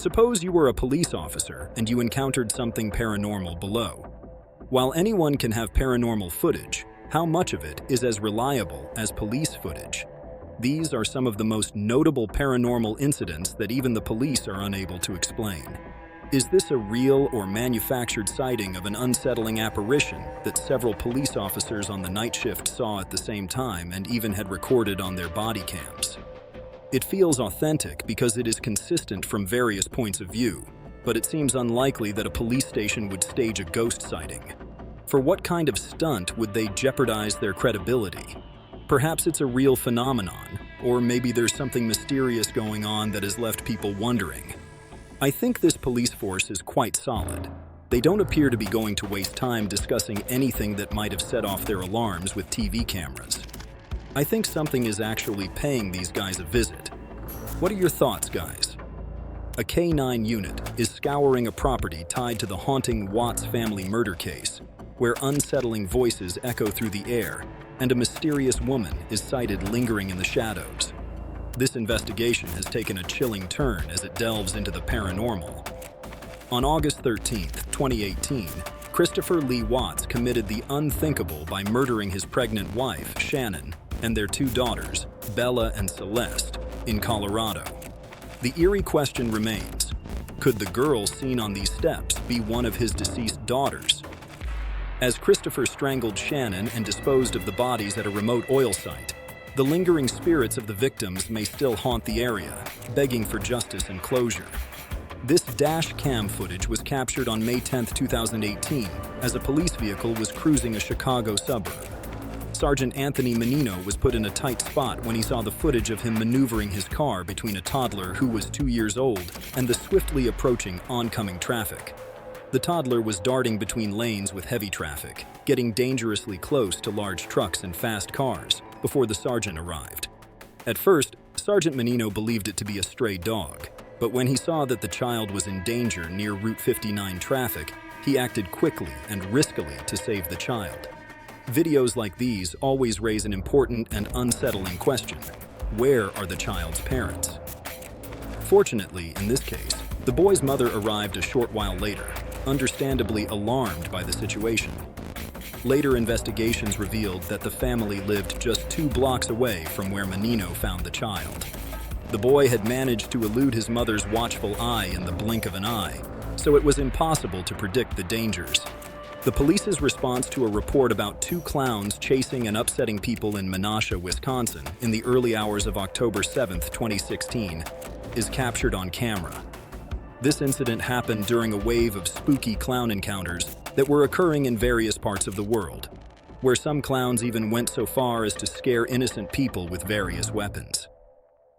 Suppose you were a police officer and you encountered something paranormal below. While anyone can have paranormal footage, how much of it is as reliable as police footage? These are some of the most notable paranormal incidents that even the police are unable to explain. Is this a real or manufactured sighting of an unsettling apparition that several police officers on the night shift saw at the same time and even had recorded on their body cams? It feels authentic because it is consistent from various points of view, but it seems unlikely that a police station would stage a ghost sighting. For what kind of stunt would they jeopardize their credibility? Perhaps it's a real phenomenon, or maybe there's something mysterious going on that has left people wondering. I think this police force is quite solid. They don't appear to be going to waste time discussing anything that might have set off their alarms with TV cameras. I think something is actually paying these guys a visit. What are your thoughts, guys? A K-9 unit is scouring a property tied to the haunting Watts family murder case, where unsettling voices echo through the air and a mysterious woman is sighted lingering in the shadows. This investigation has taken a chilling turn as it delves into the paranormal. On August 13, 2018, Christopher Lee Watts committed the unthinkable by murdering his pregnant wife, Shannon, and their two daughters, Bella and Celeste, in Colorado. The eerie question remains: could the girl seen on these steps be one of his deceased daughters? As Christopher strangled Shannon and disposed of the bodies at a remote oil site, the lingering spirits of the victims may still haunt the area, begging for justice and closure. This dash cam footage was captured on May 10, 2018, as a police vehicle was cruising a Chicago suburb. Sergeant Anthony Menino was put in a tight spot when he saw the footage of him maneuvering his car between a toddler who was 2 years old and the swiftly approaching oncoming traffic. The toddler was darting between lanes with heavy traffic, getting dangerously close to large trucks and fast cars before the sergeant arrived. At first, Sergeant Menino believed it to be a stray dog, but when he saw that the child was in danger near Route 59 traffic, he acted quickly and riskily to save the child. Videos like these always raise an important and unsettling question: where are the child's parents? Fortunately, in this case, the boy's mother arrived a short while later, understandably alarmed by the situation. Later investigations revealed that the family lived just 2 blocks away from where Menino found the child. The boy had managed to elude his mother's watchful eye in the blink of an eye, so it was impossible to predict the dangers. The police's response to a report about 2 clowns chasing and upsetting people in Menasha, Wisconsin, in the early hours of October 7, 2016, is captured on camera. This incident happened during a wave of spooky clown encounters that were occurring in various parts of the world, where some clowns even went so far as to scare innocent people with various weapons.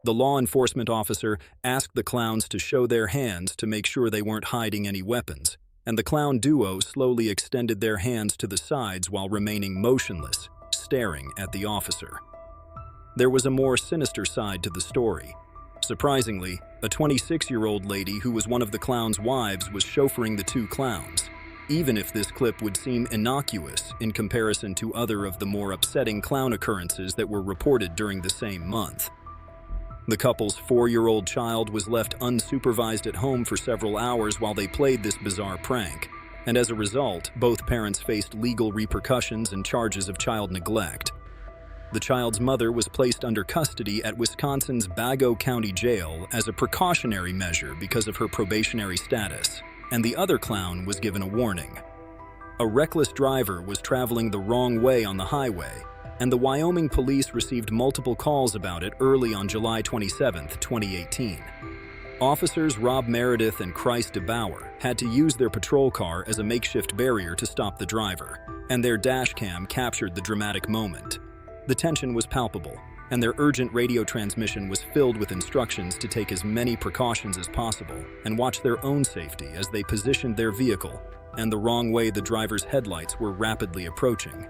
The law enforcement officer asked the clowns to show their hands to make sure they weren't hiding any weapons, and the clown duo slowly extended their hands to the sides while remaining motionless, staring at the officer. There was a more sinister side to the story. Surprisingly, a 26-year-old lady who was one of the clown's wives was chauffeuring the 2 clowns, even if this clip would seem innocuous in comparison to other of the more upsetting clown occurrences that were reported during the same month. The couple's 4-year-old child was left unsupervised at home for several hours while they played this bizarre prank, and as a result, both parents faced legal repercussions and charges of child neglect. The child's mother was placed under custody at Wisconsin's Bagot County Jail as a precautionary measure because of her probationary status, and the other clown was given a warning. A reckless driver was traveling the wrong way on the highway, and the Wyoming police received multiple calls about it early on July 27, 2018. Officers Rob Meredith and Chris DeBauer had to use their patrol car as a makeshift barrier to stop the driver, and their dash cam captured the dramatic moment. The tension was palpable, and their urgent radio transmission was filled with instructions to take as many precautions as possible and watch their own safety as they positioned their vehicle and the wrong way the driver's headlights were rapidly approaching.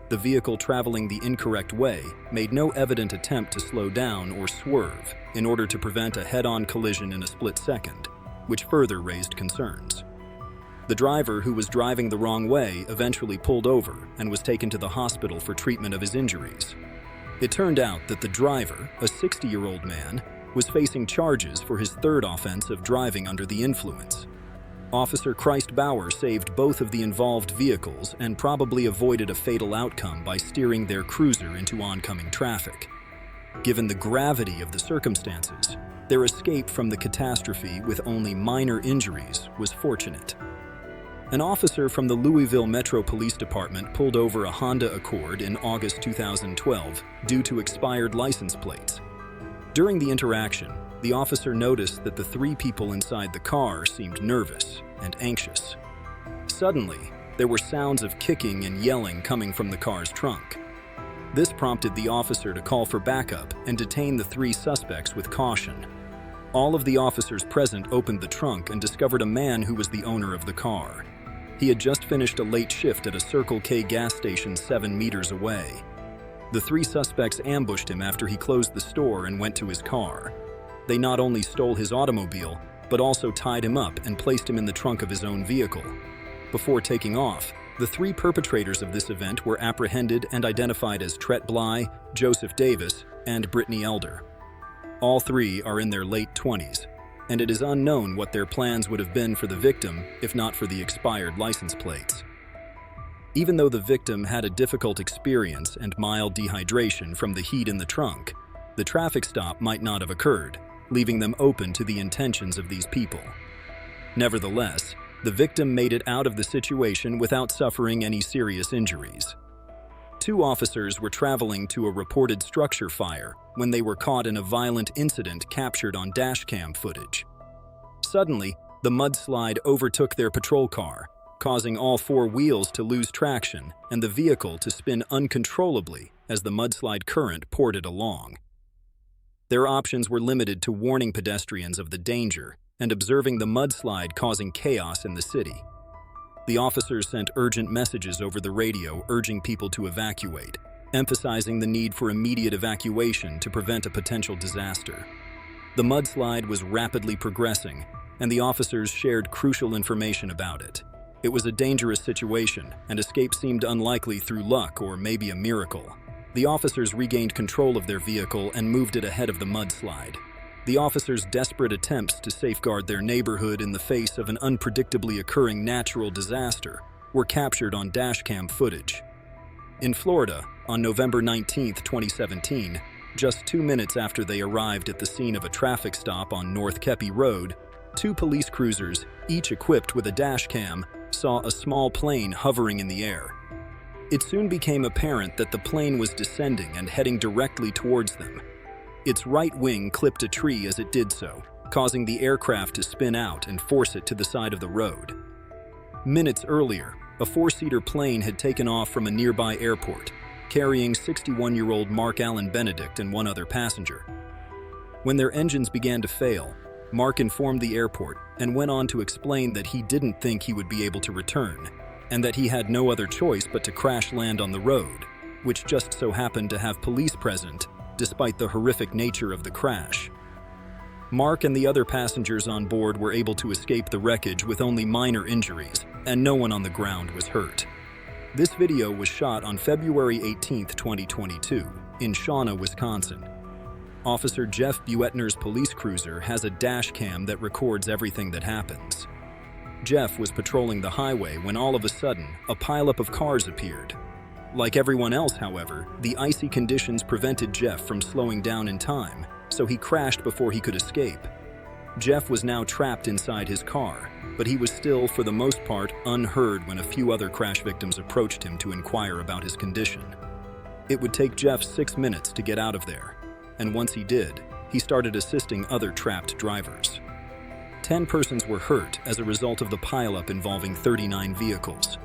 The vehicle traveling the incorrect way made no evident attempt to slow down or swerve in order to prevent a head-on collision in a split second, which further raised concerns. The driver, who was driving the wrong way, eventually pulled over and was taken to the hospital for treatment of his injuries. It turned out that the driver, a 60-year-old man, was facing charges for his third offense of driving under the influence. Officer Christ Bauer saved both of the involved vehicles and probably avoided a fatal outcome by steering their cruiser into oncoming traffic. Given the gravity of the circumstances, their escape from the catastrophe with only minor injuries was fortunate. An officer from the Louisville Metro Police Department pulled over a Honda Accord in August 2012 due to expired license plates. During the interaction, the officer noticed that the three people inside the car seemed nervous and anxious. Suddenly, there were sounds of kicking and yelling coming from the car's trunk. This prompted the officer to call for backup and detain the three suspects with caution. All of the officers present opened the trunk and discovered a man who was the owner of the car. He had just finished a late shift at a Circle K gas station 7 meters away. The three suspects ambushed him after he closed the store and went to his car. They not only stole his automobile, but also tied him up and placed him in the trunk of his own vehicle. Before taking off, the three perpetrators of this event were apprehended and identified as Tret Bly, Joseph Davis, and Brittany Elder. All three are in their late 20s, and it is unknown what their plans would have been for the victim if not for the expired license plates. Even though the victim had a difficult experience and mild dehydration from the heat in the trunk, the traffic stop might not have occurred, leaving them open to the intentions of these people. Nevertheless, the victim made it out of the situation without suffering any serious injuries. Two officers were traveling to a reported structure fire when they were caught in a violent incident captured on dashcam footage. Suddenly, the mudslide overtook their patrol car, causing all four wheels to lose traction and the vehicle to spin uncontrollably as the mudslide current poured it along. Their options were limited to warning pedestrians of the danger and observing the mudslide causing chaos in the city. The officers sent urgent messages over the radio urging people to evacuate, emphasizing the need for immediate evacuation to prevent a potential disaster. The mudslide was rapidly progressing, and the officers shared crucial information about it. It was a dangerous situation, and escape seemed unlikely through luck or maybe a miracle. The officers regained control of their vehicle and moved it ahead of the mudslide. The officers' desperate attempts to safeguard their neighborhood in the face of an unpredictably occurring natural disaster were captured on dashcam footage. In Florida, on November 19, 2017, just 2 minutes after they arrived at the scene of a traffic stop on North Kepi Road, two police cruisers, each equipped with a dashcam, saw a small plane hovering in the air. It soon became apparent that the plane was descending and heading directly towards them. Its right wing clipped a tree as it did so, causing the aircraft to spin out and force it to the side of the road. Minutes earlier, a four-seater plane had taken off from a nearby airport, carrying 61-year-old Mark Allen Benedict and one other passenger. When their engines began to fail, Mark informed the airport and went on to explain that he didn't think he would be able to return, and that he had no other choice but to crash land on the road, which just so happened to have police present, despite the horrific nature of the crash. Mark and the other passengers on board were able to escape the wreckage with only minor injuries, and no one on the ground was hurt. This video was shot on February 18, 2022, in Shawnee, Wisconsin. Officer Jeff Buettner's police cruiser has a dash cam that records everything that happens. Jeff was patrolling the highway when all of a sudden, a pileup of cars appeared. Like everyone else, however, the icy conditions prevented Jeff from slowing down in time, so he crashed before he could escape. Jeff was now trapped inside his car, but he was still, for the most part, unheard when a few other crash victims approached him to inquire about his condition. It would take Jeff 6 minutes to get out of there, and once he did, he started assisting other trapped drivers. 10 persons were hurt as a result of the pileup involving 39 vehicles.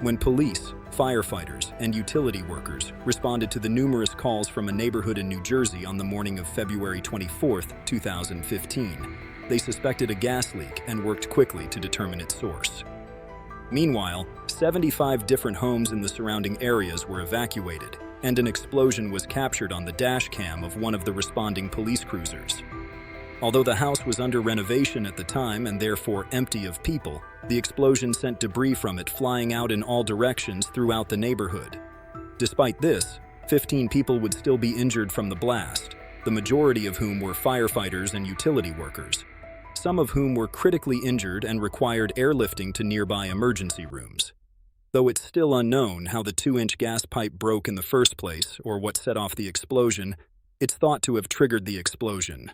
When police, firefighters, and utility workers responded to the numerous calls from a neighborhood in New Jersey on the morning of February 24, 2015, they suspected a gas leak and worked quickly to determine its source. Meanwhile, 75 different homes in the surrounding areas were evacuated, and an explosion was captured on the dash cam of one of the responding police cruisers. Although the house was under renovation at the time and therefore empty of people, the explosion sent debris from it flying out in all directions throughout the neighborhood. Despite this, 15 people would still be injured from the blast, the majority of whom were firefighters and utility workers, some of whom were critically injured and required airlifting to nearby emergency rooms. Though it's still unknown how the 2-inch gas pipe broke in the first place or what set off the explosion, it's thought to have triggered the explosion.